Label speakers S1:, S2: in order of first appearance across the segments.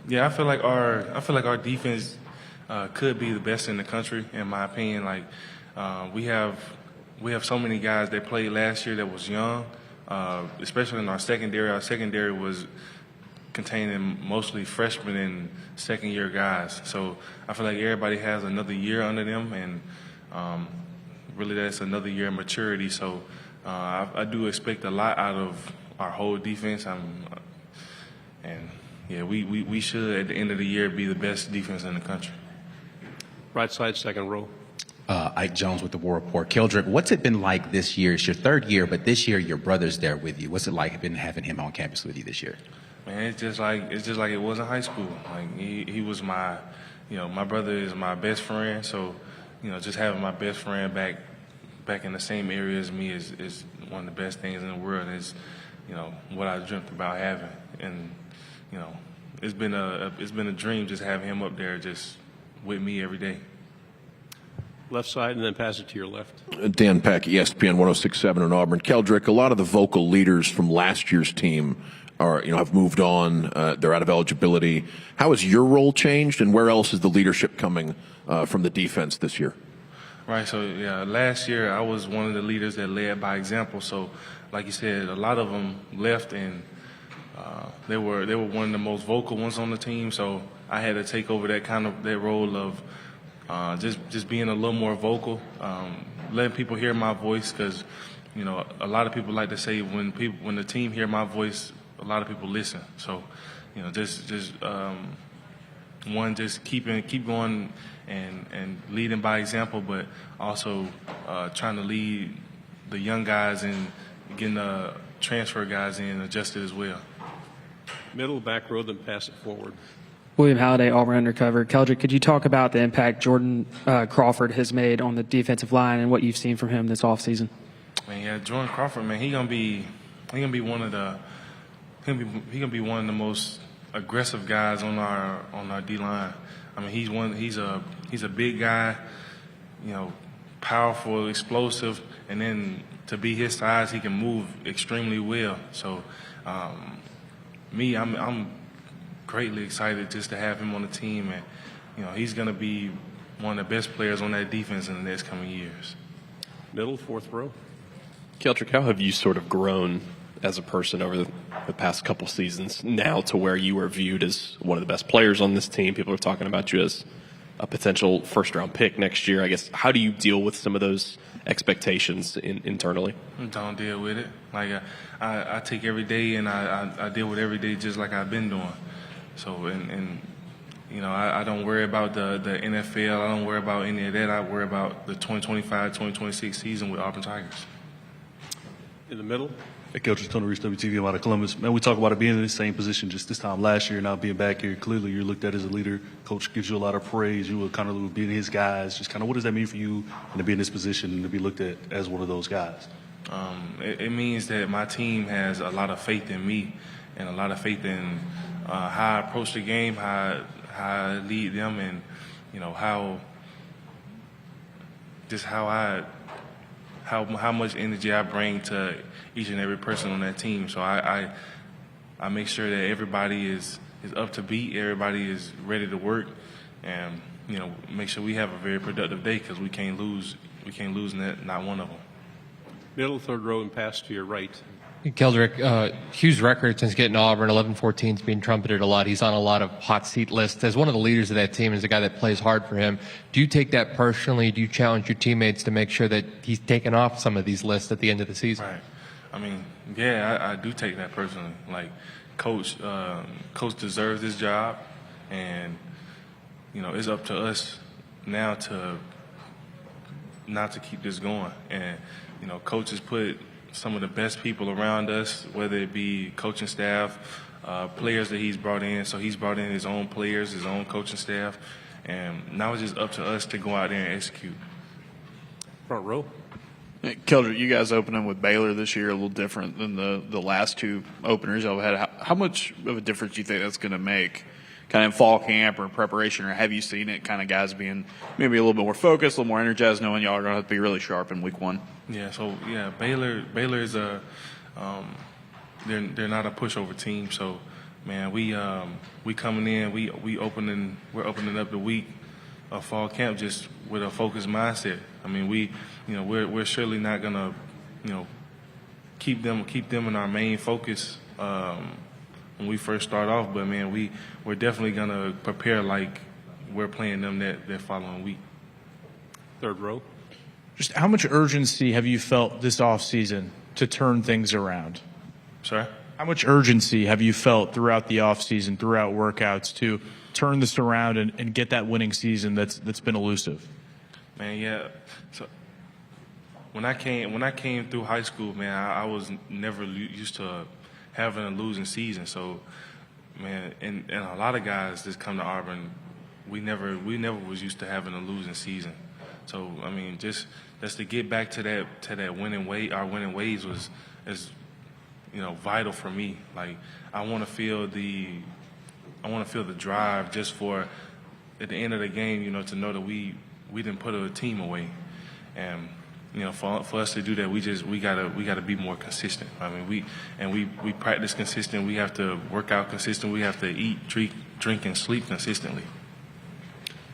S1: Yeah, I feel like our defense could be the best in the country, in my opinion. Like we have so many guys that played last year that was young, especially in our secondary. Our secondary was containing mostly freshmen and second-year guys. So I feel like everybody has another year under them, and really that's another year of maturity. So I do expect a lot out of our whole defense. And yeah, we should at the end of the year be the best defense in the country.
S2: Right side, second row.
S3: Ike Jones with the War Report. Keldric, what's it been like this year? It's your third year, but this year your brother's there with you. What's it like been having him on campus with you this year?
S1: Man, it's just like it was in high school. Like he was my, my brother is my best friend. So, just having my best friend back in the same area as me is one of the best things in the world. Is, what I dreamt about having, and it's been a dream just having him up there just with me every day.
S2: Left side, and then pass it to your left.
S4: Dan Peck, ESPN 106.7 in Auburn. Keldric, a lot of the vocal leaders from last year's team have moved on. They're out of eligibility. How has your role changed, and where else is the leadership coming from the defense this year?
S1: Right. So yeah, last year I was one of the leaders that led by example. So, like you said, a lot of them left, and they were one of the most vocal ones on the team. So I had to take over that role of just being a little more vocal, letting people hear my voice, because a lot of people like to say when the team hear my voice, a lot of people listen. So just keep going and leading by example, but also trying to lead the young guys and getting the transfer guys in adjusted as well.
S2: Middle, back row, then pass it forward.
S5: William Halliday, Auburn Undercover. Keldric, could you talk about the impact Jordan Crawford has made on the defensive line and what you've seen from him this offseason?
S1: Man, yeah, Jordan Crawford, man, he gonna be one of the most aggressive guys on our D line. I mean, he's a big guy, powerful, explosive, and then to be his size, he can move extremely well. So, I'm greatly excited just to have him on the team, and he's going to be one of the best players on that defense in the next coming years.
S2: Middle, fourth row.
S6: Keldric, how have you sort of grown as a person over the past couple seasons now to where you are viewed as one of the best players on this team? People are talking about you as a potential first-round pick next year. I guess, how do you deal with some of those expectations internally?
S1: Don't deal with it. Like I take every day, and I deal with every day just like I've been doing. So, I don't worry about the NFL. I don't worry about any of that. I worry about the 2025-2026 season with Auburn Tigers.
S2: In the middle.
S7: Hey, Coach, Tony Reese, WTV, I'm out of Columbus. Man, we talk about it being in the same position just this time last year, now being back here. Clearly, you're looked at as a leader. Coach gives you a lot of praise. You were kind of being his guys. Just kind of what does that mean for you and to be in this position and to be looked at as one of those guys?
S1: It means that my team has a lot of faith in me and a lot of faith in how I approach the game, how I lead them, and how much energy I bring to each and every person on that team. So I make sure that everybody is up to beat, everybody is ready to work, and make sure we have a very productive day, because we can't lose not one of them.
S2: Middle, third row, and pass to your right.
S8: Keldric, Hughes' record since getting to Auburn, 11-14, is being trumpeted a lot. He's on a lot of hot seat lists. As one of the leaders of that team, as a guy that plays hard for him, do you take that personally? Do you challenge your teammates to make sure that he's taken off some of these lists at the end of the season?
S1: Right. I mean, yeah, I do take that personally. Like, Coach deserves this job, and it's up to us now to not to keep this going. And Coach has put some of the best people around us, whether it be coaching staff, players that he's brought in. So he's brought in his own players, his own coaching staff, and now it's just up to us to go out there and execute.
S2: Front row.
S9: Keldric, you guys opening with Baylor this year, a little different than the last two openers y'all had. How much of a difference do you think that's going to make, kind of in fall camp or preparation, or have you seen it, kind of guys being maybe a little bit more focused, a little more energized, knowing y'all are going to have to be really sharp in week one?
S1: Yeah, so Baylor is they're not a pushover team, so man, we coming in, we're opening up the week of fall camp just with a focused mindset. I mean, we're surely not gonna, keep them in our main focus when we first start off. But man, we're definitely gonna prepare like we're playing them that following week.
S2: Third row.
S10: Just how much urgency have you felt this offseason to turn things around?
S1: Sorry?
S10: How much urgency have you felt throughout the offseason, throughout workouts, to turn this around and get that winning season that's been elusive?
S1: Man, yeah. So when I came through high school, man, I was never used to having a losing season. So, man, and a lot of guys that come to Auburn, we never was used to having a losing season. So, I mean, just to get back to that winning way, our winning ways is vital for me. Like, I want to feel the drive just for at the end of the game, to know that we didn't put a team away. And for us to do that, we gotta be more consistent. I mean, we practice consistent. We have to work out consistent. We have to eat, drink, and sleep consistently.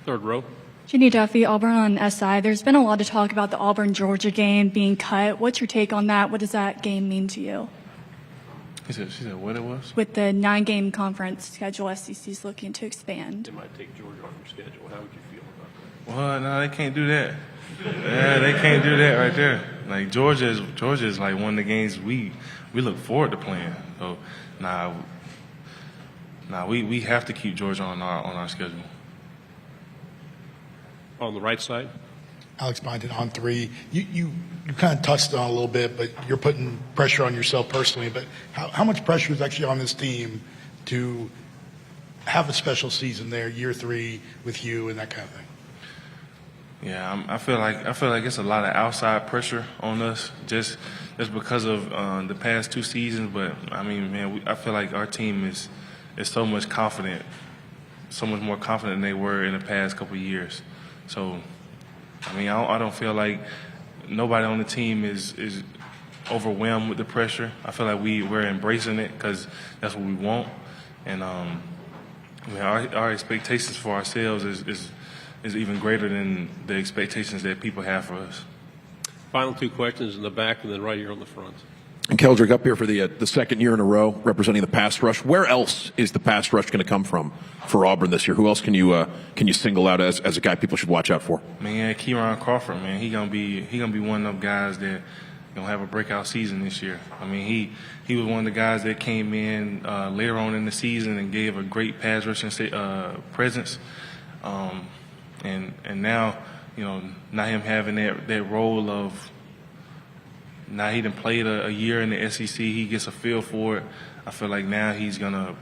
S2: Third row.
S11: Ginny Duffy, Auburn on SI. There's been a lot of talk about the Auburn-Georgia game being cut. What's your take on that? What does that game mean to you?
S1: She said what it was?
S11: With the 9-game conference schedule, SEC's looking to expand.
S2: They might take Georgia off your schedule. How would you feel about that?
S1: Well, no, they can't do that. Yeah, they can't do that right there. Like Georgia is like one of the games we look forward to playing. So, we have to keep Georgia on our schedule.
S2: On the right side.
S12: Alex Byington on 3. You kind of touched on it a little bit, but you're putting pressure on yourself personally. But how much pressure is actually on this team to have a special season there, year 3 with you and that kind of thing?
S1: Yeah, I feel like it's a lot of outside pressure on us just because of the past 2 seasons. But I mean, man, I feel like our team is so much more confident than they were in the past couple of years. So, I mean, I don't feel like nobody on the team is overwhelmed with the pressure. I feel like we're embracing it because that's what we want. And I mean, our expectations for ourselves is even greater than the expectations that people have for us.
S2: Final 2 questions in the back and then right here on the front.
S4: And Keldric up here for the second year in a row representing the pass rush. Where else is the pass rush going to come from for Auburn this year? Who else can you single out as a guy people should watch out for?
S1: Man, yeah, Kieran Crawford, man, he gonna be one of them guys that gonna have a breakout season this year. I mean, he was one of the guys that came in later on in the season and gave a great pass rushing presence. And now, not him having that role of. Now he done played a year in the SEC. He gets a feel for it. I feel like now he's gonna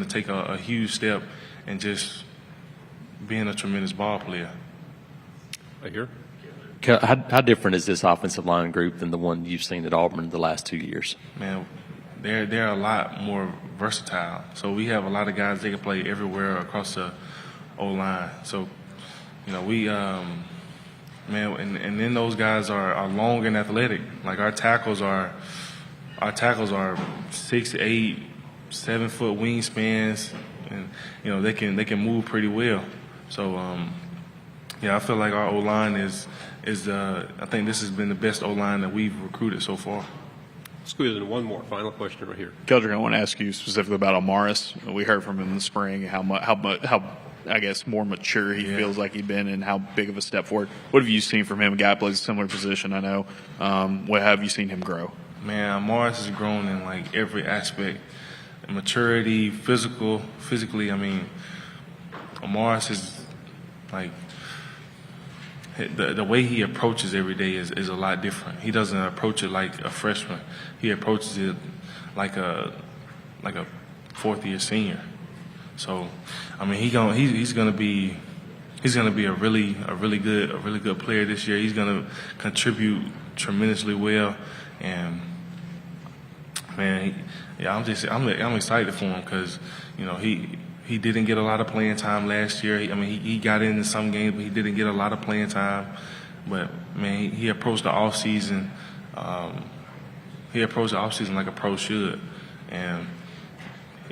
S1: take a huge step and just being a tremendous ball player.
S2: Right here.
S13: How different is this offensive line group than the one you've seen at Auburn the last 2 years?
S1: Man, they're a lot more versatile. So we have a lot of guys that can play everywhere across the O-line. So, man, and then those guys are long and athletic. Like our tackles are 6'8", 7-foot wingspans, and they can move pretty well. So I feel like our O-line is I think this has been the best O-line that we've recruited so far.
S2: Squeeze in one more final question right here.
S9: Keldric, I want to ask you specifically about Omarius. We heard from him in the spring how I guess more mature he feels like he's been and how big of a step forward. What have you seen from him? A guy plays a similar position, I know. What have you seen him grow?
S1: Man, Omarius has grown in like every aspect. Maturity, physically, I mean, Omarius is like the way he approaches every day is a lot different. He doesn't approach it like a freshman. He approaches it like a 4th-year senior. So, I mean, he's gonna be a really good player this year. He's gonna contribute tremendously well, and man, I'm excited for him because he didn't get a lot of playing time last year. He got into some games, but he didn't get a lot of playing time. But man, he approached the off season. He approached the off season like a pro should, and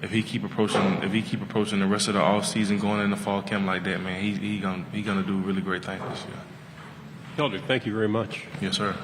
S1: if he keep approaching the rest of the off season, going into fall camp like that, man, he gonna do really great things this year.
S2: Keldric, thank you very much.
S1: Yes, sir.